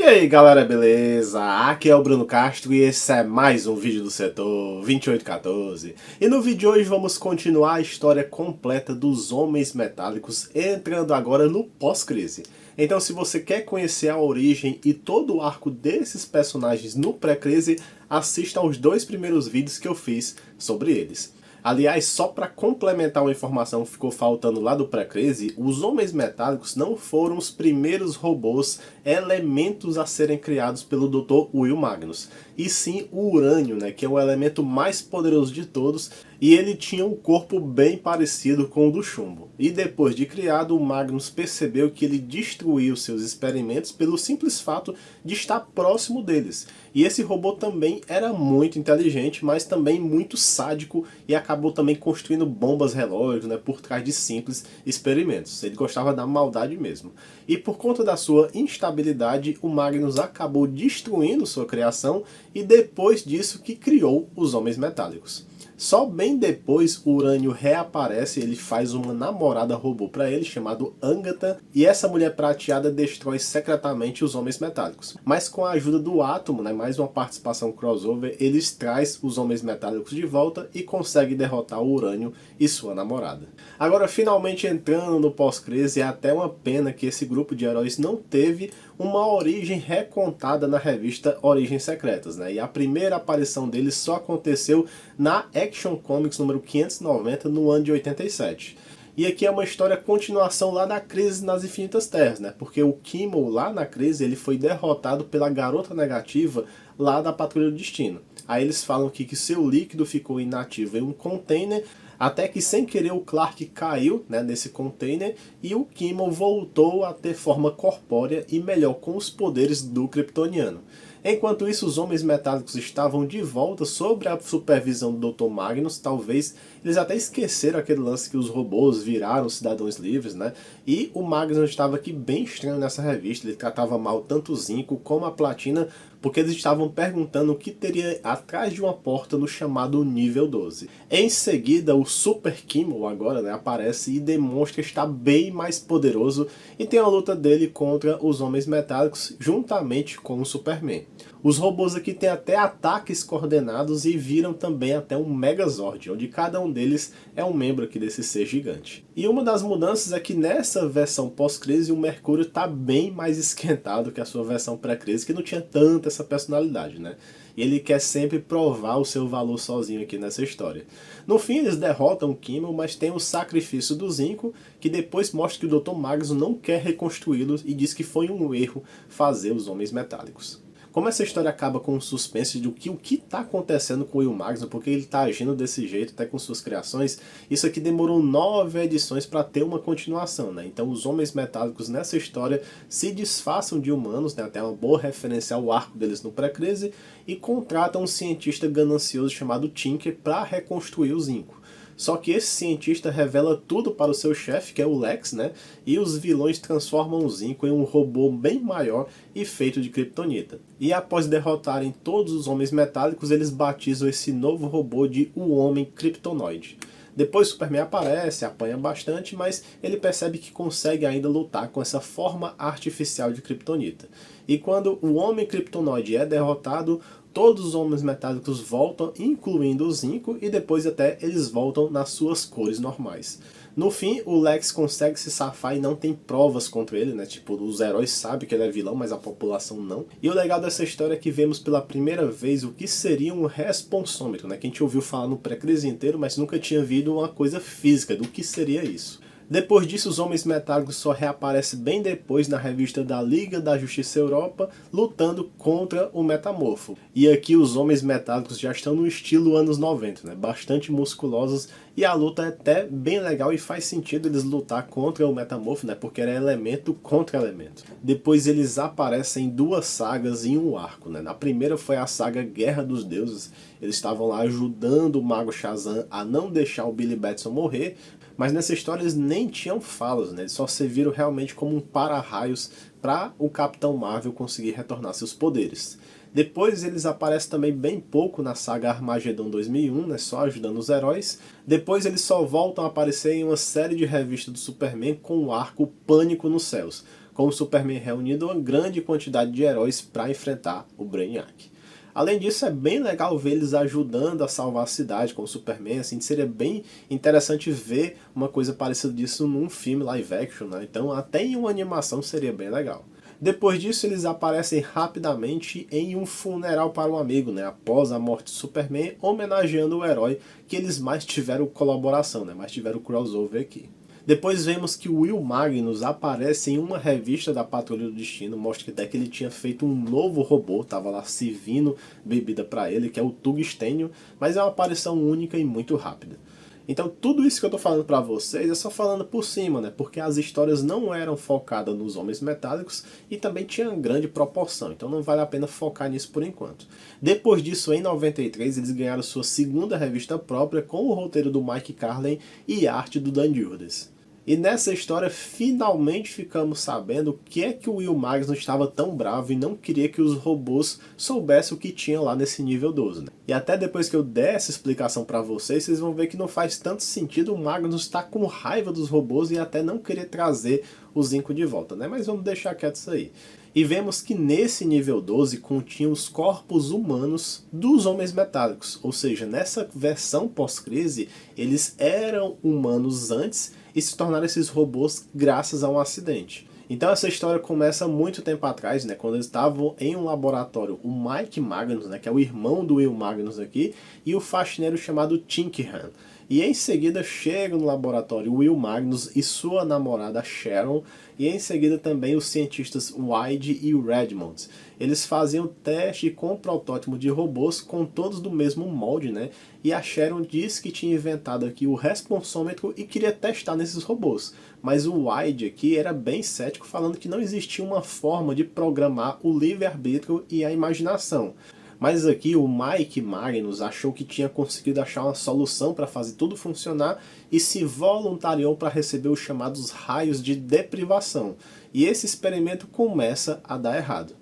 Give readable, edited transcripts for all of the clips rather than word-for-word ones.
aí galera, beleza? Aqui é o Bruno Castro e esse é mais um vídeo do setor 2814. E no vídeo de hoje vamos continuar a história completa dos Homens Metálicos, entrando agora no pós-crise. Então se você quer conhecer a origem e todo o arco desses personagens no pré-crise, assista aos 2 primeiros vídeos que eu fiz sobre eles. Aliás, só para complementar uma informação que ficou faltando lá do pré-crise, os Homens Metálicos não foram os primeiros robôs, elementos a serem criados pelo Dr. Will Magnus, e sim o urânio, que é o elemento mais poderoso de todos, e ele tinha um corpo bem parecido com o do chumbo. E depois de criado, o Magnus percebeu que ele destruiu seus experimentos pelo simples fato de estar próximo deles. E esse robô também era muito inteligente, mas também muito sádico e acabou também construindo bombas relógio, por trás de simples experimentos. Ele gostava da maldade mesmo. E por conta da sua instabilidade, o Magnus acabou destruindo sua criação e depois disso que criou os Homens Metálicos. Só bem depois o Urânio reaparece, ele faz uma namorada robô para ele, chamado Agatha, e essa mulher prateada destrói secretamente os Homens Metálicos. Mas com a ajuda do Átomo, mais uma participação crossover, eles traz os Homens Metálicos de volta e consegue derrotar o Urânio e sua namorada. Agora, finalmente entrando no pós-crise, é até uma pena que esse grupo de heróis não teve uma origem recontada na revista Origens Secretas, e a primeira aparição deles só aconteceu na Action Comics número 590 no ano de 87. E aqui é uma história continuação lá da Crise nas Infinitas Terras, porque o Kimmel lá na Crise ele foi derrotado pela Garota Negativa lá da Patrulha do Destino. Aí eles falam aqui que seu líquido ficou inativo em um container, até que sem querer o Clark caiu nesse container e o Kimmel voltou a ter forma corpórea e melhor com os poderes do Kryptoniano. Enquanto isso, os Homens Metálicos estavam de volta sob a supervisão do Dr. Magnus. Talvez eles até esqueceram aquele lance que os robôs viraram cidadãos livres, E o Magnus estava aqui bem estranho nessa revista. Ele tratava mal tanto o Zinco como a Platina, porque eles estavam perguntando o que teria atrás de uma porta no chamado nível 12. Em seguida, o Super Kimmel agora aparece e demonstra estar bem mais poderoso e tem a luta dele contra os Homens Metálicos juntamente com o Superman. Os robôs aqui têm até ataques coordenados e viram também até um Megazord, onde cada um deles é um membro aqui desse ser gigante. E uma das mudanças é que nessa versão pós-crise o Mercúrio está bem mais esquentado que a sua versão pré-crise, que não tinha tanta essa personalidade, E ele quer sempre provar o seu valor sozinho aqui nessa história. No fim eles derrotam o Kimmel, mas tem o sacrifício do Zinco, que depois mostra que o Dr. Magnus não quer reconstruí-los e diz que foi um erro fazer os Homens Metálicos. Como essa história acaba com um suspense de o que está acontecendo com o Will Magnus, porque ele está agindo desse jeito, até com suas criações, isso aqui demorou 9 edições para ter uma continuação, Então os Homens Metálicos nessa história se disfarçam de humanos, até uma boa referência ao arco deles no pré-crise, e contratam um cientista ganancioso chamado Tinker para reconstruir o Zinco. Só que esse cientista revela tudo para o seu chefe, que é o Lex, E os vilões transformam o Zinco em um robô bem maior e feito de kryptonita. E após derrotarem todos os Homens Metálicos, eles batizam esse novo robô de o Homem Kryptonoide. Depois Superman aparece, apanha bastante, mas ele percebe que consegue ainda lutar com essa forma artificial de kryptonita. E quando o Homem Kryptonoide é derrotado, todos os Homens Metálicos voltam, incluindo o Zinco, e depois até eles voltam nas suas cores normais. No fim, o Lex consegue se safar e não tem provas contra ele, os heróis sabem que ele é vilão, mas a população não. E o legal dessa história é que vemos pela primeira vez o que seria um responsômetro, Que a gente ouviu falar no pré-crise inteiro, mas nunca tinha visto uma coisa física do que seria isso. Depois disso, os Homens Metálicos só reaparecem bem depois na revista da Liga da Justiça Europa, lutando contra o Metamorfo. E aqui os Homens Metálicos já estão no estilo anos 90, bastante musculosos, e a luta é até bem legal e faz sentido eles lutar contra o Metamorfo, porque era elemento contra elemento. Depois eles aparecem em 2 sagas em um arco, Na primeira foi a saga Guerra dos Deuses, eles estavam lá ajudando o Mago Shazam a não deixar o Billy Batson morrer, mas nessa história eles nem tinham falas, Eles só serviram realmente como um para-raios para o Capitão Marvel conseguir retornar seus poderes. Depois eles aparecem também bem pouco na saga Armageddon 2001, só ajudando os heróis. Depois eles só voltam a aparecer em uma série de revistas do Superman com o arco Pânico nos Céus, com o Superman reunindo uma grande quantidade de heróis para enfrentar o Brainiac. Além disso, é bem legal ver eles ajudando a salvar a cidade com o Superman, assim, seria bem interessante ver uma coisa parecida disso num filme live action, né? Então até em uma animação seria bem legal. Depois disso, eles aparecem rapidamente em um funeral para um amigo, né? Após a morte de Superman, homenageando o herói que eles mais tiveram colaboração, né? Mais tiveram crossover aqui. Depois vemos que o Will Magnus aparece em uma revista da Patrulha do Destino, mostra que até que ele tinha feito um novo robô, tava lá servindo bebida para ele, que é o Tungstênio, mas é uma aparição única e muito rápida. Então tudo isso que eu tô falando pra vocês é só falando por cima, né? Porque as histórias não eram focadas nos Homens Metálicos e também tinha grande proporção, então não vale a pena focar nisso por enquanto. Depois disso, em 93, eles ganharam sua segunda revista própria com o roteiro do Mike Carlin e arte do Dan Jurdes. E nessa história, finalmente ficamos sabendo o que é que o Will Magnus estava tão bravo e não queria que os robôs soubessem o que tinha lá nesse nível 12. Né? E até depois que eu der essa explicação pra vocês, vocês vão ver que não faz tanto sentido o Magnus estar com raiva dos robôs e até não querer trazer o Zinco de volta, né? Mas vamos deixar quieto isso aí. E vemos que nesse nível 12 continha os corpos humanos dos Homens Metálicos, ou seja, nessa versão pós-crise, eles eram humanos antes e se tornaram esses robôs graças a um acidente. Então essa história começa muito tempo atrás, né, quando eles estavam em um laboratório, o Mike Magnus, né, que é o irmão do Will Magnus aqui, e o faxineiro chamado Tinkerhan. E em seguida chega no laboratório Will Magnus e sua namorada Sharon, e em seguida também os cientistas Wyde e Redmond. Eles faziam teste com um protótipo de robôs com todos do mesmo molde, né? E a Sharon disse que tinha inventado aqui o responsômetro e queria testar nesses robôs. Mas o Wyde aqui era bem cético, falando que não existia uma forma de programar o livre-arbítrio e a imaginação. Mas aqui o Mike Magnus achou que tinha conseguido achar uma solução para fazer tudo funcionar e se voluntariou para receber os chamados raios de deprivação. E esse experimento começa a dar errado.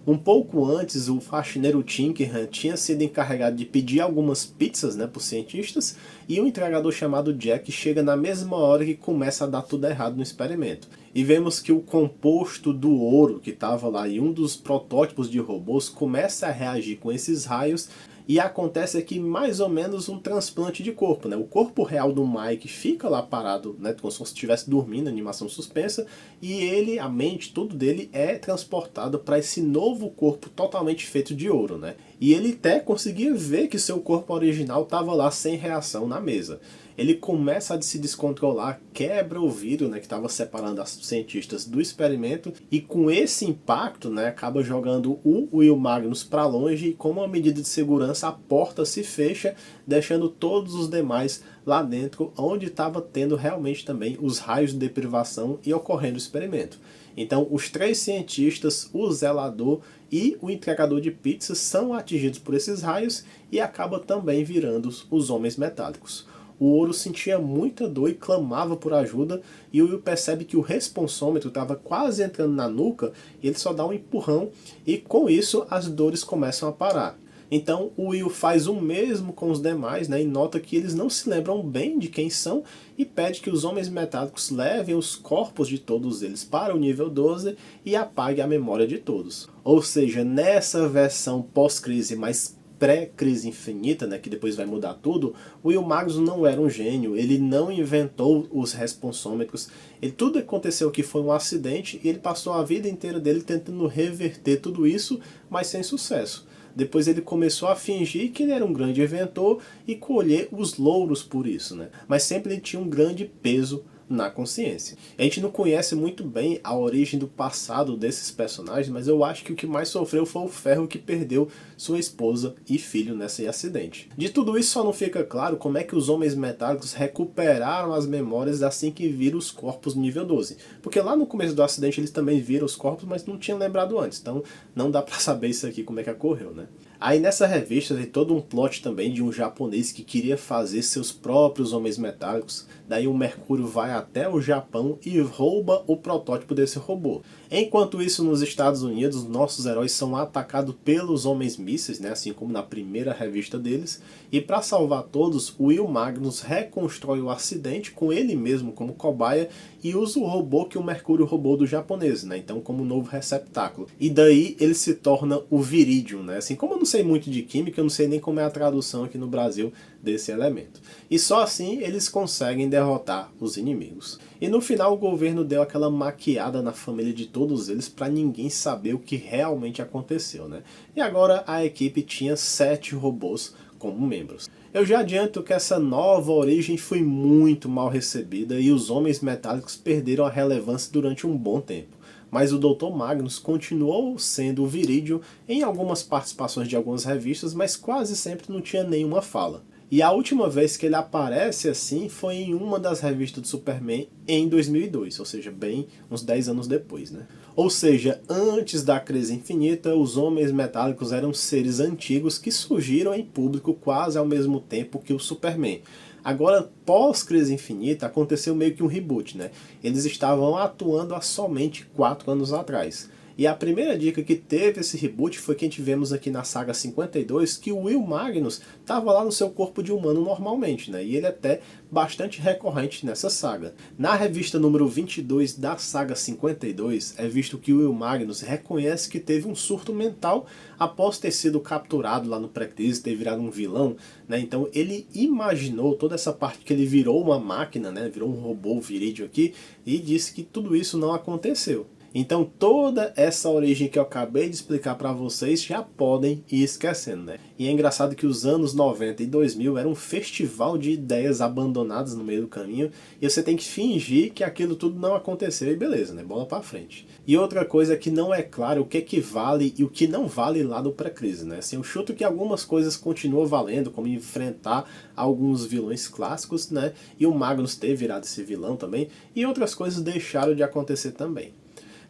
Um pouco antes, o faxineiro Tinkerhan tinha sido encarregado de pedir algumas pizzas, né, para os cientistas, e o entregador chamado Jack chega na mesma hora que começa a dar tudo errado no experimento. E vemos que o composto do ouro que estava lá e um dos protótipos de robôs começa a reagir com esses raios e acontece aqui mais ou menos um transplante de corpo, né? O corpo real do Mike fica lá parado, né, como se estivesse dormindo, animação suspensa, e ele, a mente, tudo dele é transportado para esse novo corpo totalmente feito de ouro, né? E ele até conseguia ver que seu corpo original estava lá sem reação na mesa. Ele começa a se descontrolar, quebra o vidro, né, que estava separando os cientistas do experimento, e com esse impacto, né, acaba jogando o Will Magnus para longe, e como uma medida de segurança a porta se fecha, deixando todos os demais lá dentro, onde estava tendo realmente também os raios de deprivação e ocorrendo o experimento. Então os três cientistas, o zelador e o entregador de pizzas são atingidos por esses raios e acaba também virando os Homens Metálicos. O ouro sentia muita dor e clamava por ajuda, e o Will percebe que o responsômetro estava quase entrando na nuca, e ele só dá um empurrão, e com isso as dores começam a parar. Então o Will faz o mesmo com os demais, né, e nota que eles não se lembram bem de quem são, e pede que os Homens Metálicos levem os corpos de todos eles para o nível 12 e apague a memória de todos. Ou seja, nessa versão pós-crise mais pré-crise infinita, né, que depois vai mudar tudo, o Will Magnus não era um gênio, ele não inventou os responsômetros, tudo que aconteceu aqui foi um acidente e ele passou a vida inteira dele tentando reverter tudo isso, mas sem sucesso. Depois ele começou a fingir que ele era um grande inventor e colher os louros por isso, né? Mas sempre ele tinha um grande peso na consciência. A gente não conhece muito bem a origem do passado desses personagens, mas eu acho que o que mais sofreu foi o Ferro, que perdeu sua esposa e filho nesse acidente. De tudo isso só não fica claro como é que os Homens Metálicos recuperaram as memórias assim que viram os corpos no nível 12. Porque lá no começo do acidente eles também viram os corpos, mas não tinham lembrado antes. Então não dá pra saber isso aqui como é que ocorreu, né? Aí nessa revista tem todo um plot também de um japonês que queria fazer seus próprios homens metálicos. Daí o Mercúrio vai até o Japão e rouba o protótipo desse robô. Enquanto isso, nos Estados Unidos, nossos heróis são atacados pelos homens mísseis, né, assim como na primeira revista deles. E para salvar todos, o Will Magnus reconstrói o acidente com ele mesmo como cobaia e usa o robô que o Mercúrio roubou do japonês, né, então como novo receptáculo. E daí ele se torna o Viridium, né, assim como eu não sei muito de química, eu não sei nem como é a tradução aqui no Brasil desse elemento. E só assim eles conseguem derrotar os inimigos. E no final o governo deu aquela maquiada na família de todos eles para ninguém saber o que realmente aconteceu, né? E agora a equipe tinha 7 robôs como membros. Eu já adianto que essa nova origem foi muito mal recebida e os Homens Metálicos perderam a relevância durante um bom tempo. Mas o Dr. Magnus continuou sendo o Viridium em algumas participações de algumas revistas, mas quase sempre não tinha nenhuma fala. E a última vez que ele aparece assim foi em uma das revistas do Superman em 2002, ou seja, bem uns 10 anos depois, né? Ou seja, antes da Crise Infinita, os Homens Metálicos eram seres antigos que surgiram em público quase ao mesmo tempo que o Superman. Agora, pós-Crise Infinita, aconteceu meio que um reboot, né? Eles estavam atuando há somente 4 anos atrás. E a primeira dica que teve esse reboot foi que tivemos aqui na saga 52, que o Will Magnus estava lá no seu corpo de humano normalmente, né? E ele é até bastante recorrente nessa saga. Na revista número 22 da saga 52, é visto que o Will Magnus reconhece que teve um surto mental após ter sido capturado lá no pré-crise, ter virado um vilão, né? Então ele imaginou toda essa parte que ele virou uma máquina, né? Virou um robô Viridium aqui, e disse que tudo isso não aconteceu. Então toda essa origem que eu acabei de explicar para vocês já podem ir esquecendo, né? E é engraçado que os anos 90 e 2000 era um festival de ideias abandonadas no meio do caminho e você tem que fingir que aquilo tudo não aconteceu e beleza, né? Bola para frente. E outra coisa é que não é claro o que vale e o que não vale lá do pré-crise, né? Assim, eu chuto que algumas coisas continuam valendo, como enfrentar alguns vilões clássicos, né? E o Magnus ter virado esse vilão também, e outras coisas deixaram de acontecer também.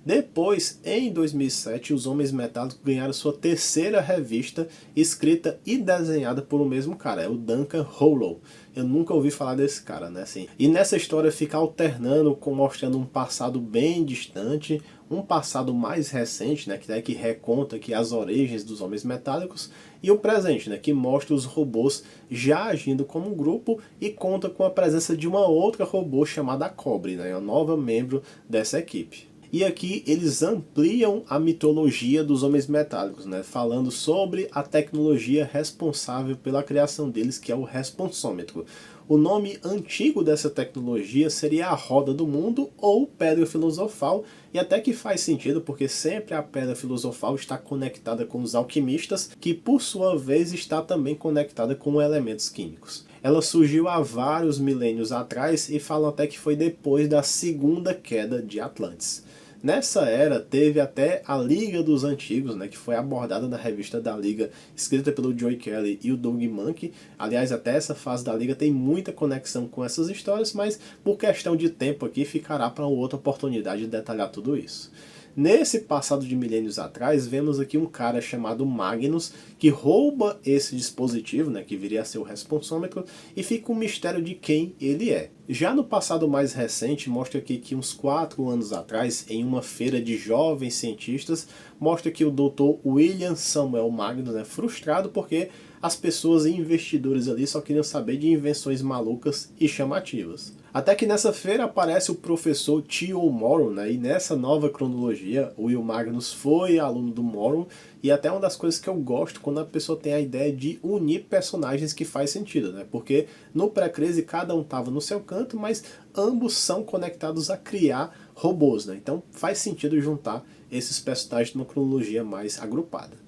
Depois, em 2007, os Homens Metálicos ganharam sua terceira revista, escrita e desenhada por o mesmo cara, é o Duncan Hollow. Eu nunca ouvi falar desse cara, né? Assim, e nessa história fica alternando, mostrando um passado bem distante, um passado mais recente, né? Que reconta aqui as origens dos Homens Metálicos, e o presente, né? Que mostra os robôs já agindo como um grupo e conta com a presença de uma outra robô chamada Cobre, né? Uma nova membro dessa equipe. E aqui eles ampliam a mitologia dos Homens Metálicos, né? Falando sobre a tecnologia responsável pela criação deles, que é o responsômetro. O nome antigo dessa tecnologia seria a Roda do Mundo ou Pedra Filosofal, e até que faz sentido porque sempre a Pedra Filosofal está conectada com os alquimistas, que por sua vez está também conectada com elementos químicos. Ela surgiu há vários milênios atrás e falam até que foi depois da segunda queda de Atlantis. Nessa era teve até a Liga dos Antigos, né, que foi abordada na revista da Liga, escrita pelo Joe Kelly e o Doug Mahnke. Aliás, até essa fase da Liga tem muita conexão com essas histórias, mas por questão de tempo aqui ficará para outra oportunidade de detalhar tudo isso. Nesse passado de milênios atrás, vemos aqui um cara chamado Magnus, que rouba esse dispositivo, né, que viria a ser o responsômetro, e fica um mistério de quem ele é. Já no passado mais recente, mostra aqui que uns 4 anos atrás, em uma feira de jovens cientistas, mostra que o Dr. William Samuel Magnus é frustrado porque as pessoas e investidores ali só queriam saber de invenções malucas e chamativas. Até que nessa feira aparece o professor T.O. Morrow, né? E nessa nova cronologia, o Will Magnus foi aluno do Morrow, e até uma das coisas que eu gosto quando a pessoa tem a ideia de unir personagens que faz sentido, né? Porque no pré-crise cada um estava no seu canto, mas ambos são conectados a criar robôs, né? Então faz sentido juntar esses personagens numa cronologia mais agrupada.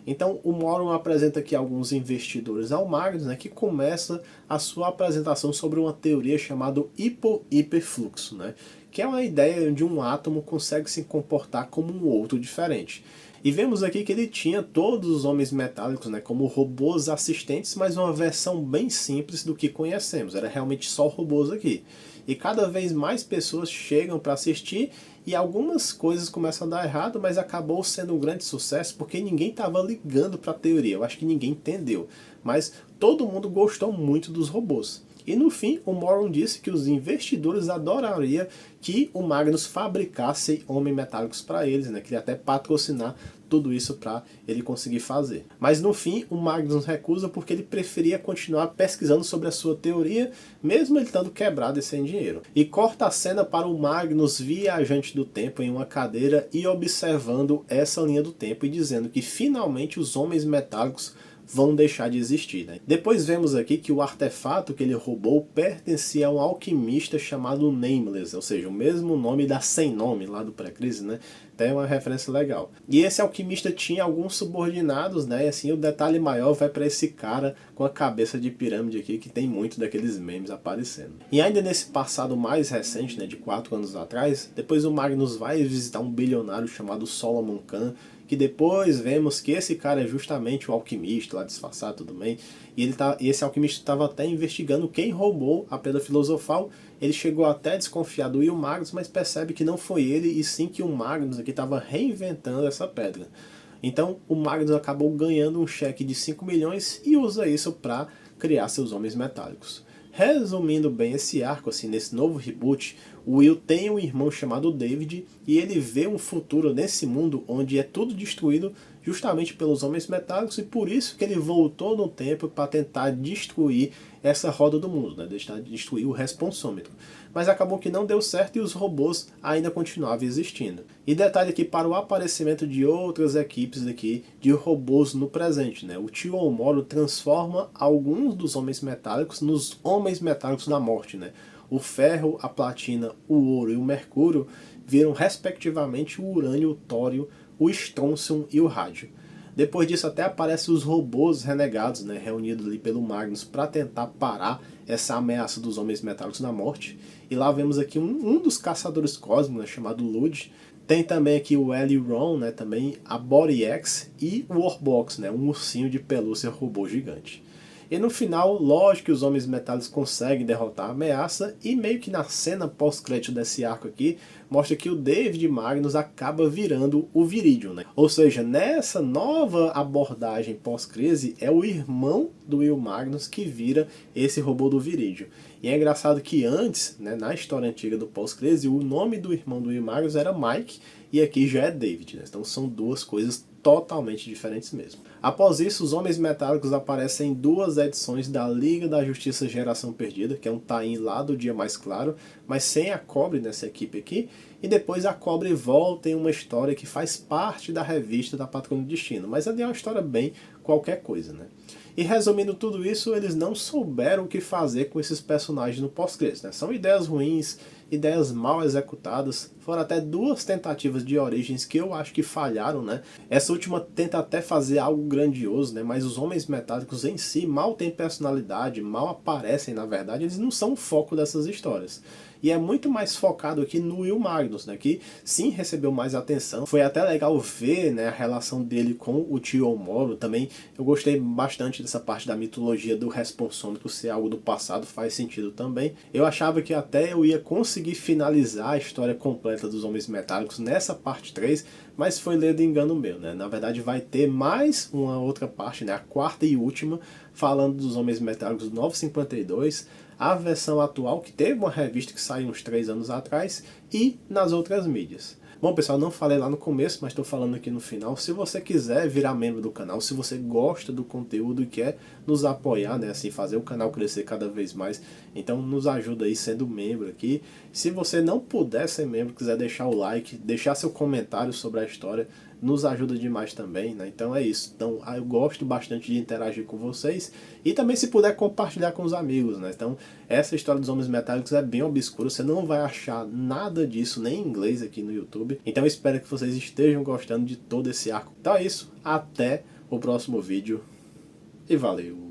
Então o Morrow apresenta aqui alguns investidores ao Magnus, né, que começa a sua apresentação sobre uma teoria chamada hiperfluxo, né, que é uma ideia onde um átomo consegue se comportar como um outro diferente. E vemos aqui que ele tinha todos os homens metálicos, né, como robôs assistentes, mas uma versão bem simples do que conhecemos. Era realmente só robôs aqui. E cada vez mais pessoas chegam para assistir e algumas coisas começam a dar errado, mas acabou sendo um grande sucesso porque ninguém estava ligando para a teoria. Eu acho que ninguém entendeu. Mas todo mundo gostou muito dos robôs. E no fim, o Moron disse que os investidores adorariam que o Magnus fabricasse homens metálicos para eles, né? Queria até patrocinar tudo isso para ele conseguir fazer. Mas no fim, o Magnus recusa porque ele preferia continuar pesquisando sobre a sua teoria, mesmo ele estando quebrado e sem dinheiro. E corta a cena para o Magnus viajante do tempo em uma cadeira e observando essa linha do tempo e dizendo que finalmente os homens metálicos vão deixar de existir, né? Depois vemos aqui que o artefato que ele roubou pertencia a um alquimista chamado Nameless, ou seja, o mesmo nome da Sem Nome lá do pré-crise, né? Até uma referência legal. E esse alquimista tinha alguns subordinados, né? E assim, o detalhe maior vai para esse cara com a cabeça de pirâmide aqui, que tem muito daqueles memes aparecendo. E ainda nesse passado mais recente, né, de 4 anos atrás, depois o Magnus vai visitar um bilionário chamado Solomon Khan, que depois vemos que esse cara é justamente o alquimista lá disfarçado, tudo bem, e esse alquimista estava até investigando quem roubou a Pedra Filosofal. Ele chegou até a desconfiar do Will Magnus, mas percebe que não foi ele, e sim que o Magnus aqui estava reinventando essa pedra. Então o Magnus acabou ganhando um cheque de 5 milhões e usa isso para criar seus homens metálicos. Resumindo bem esse arco, assim, nesse novo reboot, o Will tem um irmão chamado David e ele vê um futuro nesse mundo onde é tudo destruído justamente pelos homens metálicos, e por isso que ele voltou no tempo para tentar destruir essa roda do mundo, né? Destruir o responsômetro. Mas acabou que não deu certo e os robôs ainda continuavam existindo. E detalhe aqui para o aparecimento de outras equipes aqui de robôs no presente, né? O Tio Moro transforma alguns dos homens metálicos nos homens metálicos da morte, né? O ferro, a platina, o ouro e o mercúrio viram respectivamente o urânio, o tório, o estrôncio e o rádio. Depois disso até aparecem os robôs renegados, né, reunidos ali pelo Magnus para tentar parar essa ameaça dos homens metálicos da morte. E lá vemos aqui um dos caçadores cósmicos, né, chamado Lud. Tem também aqui o Eliron, né, também a Body X e o Warbox, né, um ursinho de pelúcia robô gigante. E no final, lógico que os homens metálicos conseguem derrotar a ameaça, e meio que na cena pós-crédito desse arco aqui, mostra que o David Magnus acaba virando o Viridium, né? Ou seja, nessa nova abordagem pós-crise, é o irmão do Will Magnus que vira esse robô do Viridium. E é engraçado que antes, né, na história antiga do pós-crise, o nome do irmão do Will Magnus era Mike, e aqui já é David, né? Então são duas coisas totalmente diferentes mesmo. Após isso, os Homens Metálicos aparecem em 2 edições da Liga da Justiça Geração Perdida, que é um tie-in lá do Dia Mais Claro, mas sem a Cobre nessa equipe aqui, e depois a Cobre volta em uma história que faz parte da revista da Patrulha do Destino, mas ali é uma história bem qualquer coisa, né? E resumindo tudo isso, eles não souberam o que fazer com esses personagens no pós-crédito, né? São ideias ruins, ideias mal executadas. Foram até 2 tentativas de Origins que eu acho que falharam, né? Essa última tenta até fazer algo grandioso, né? Mas os Homens Metálicos em si mal têm personalidade, mal aparecem na verdade, eles não são o foco dessas histórias. E é muito mais focado aqui no Will Magnus, né, que sim recebeu mais atenção. Foi até legal ver, né, a relação dele com o Tio Moro. Também eu gostei bastante dessa parte da mitologia do responsômetro ser algo do passado, faz sentido também. Eu achava que até eu ia conseguir finalizar a história completa dos Homens Metálicos nessa parte 3, mas foi ledo engano meu, né? Na verdade vai ter mais uma outra parte, né, a 4ª e última, falando dos Homens Metálicos 952, a versão atual, que teve uma revista que saiu uns 3 anos atrás, e nas outras mídias. Bom pessoal, não falei lá no começo, mas estou falando aqui no final. Se você quiser virar membro do canal, se você gosta do conteúdo e quer nos apoiar, né, assim, fazer o canal crescer cada vez mais, então nos ajuda aí sendo membro aqui. Se você não puder ser membro, quiser deixar o like, deixar seu comentário sobre a história, nos ajuda demais também, né? Então é isso. Então eu gosto bastante de interagir com vocês, e também se puder compartilhar com os amigos, né? Então essa história dos Homens Metálicos é bem obscura, você não vai achar nada disso nem em inglês aqui no YouTube. Então eu espero que vocês estejam gostando de todo esse arco. Então é isso, até o próximo vídeo e valeu!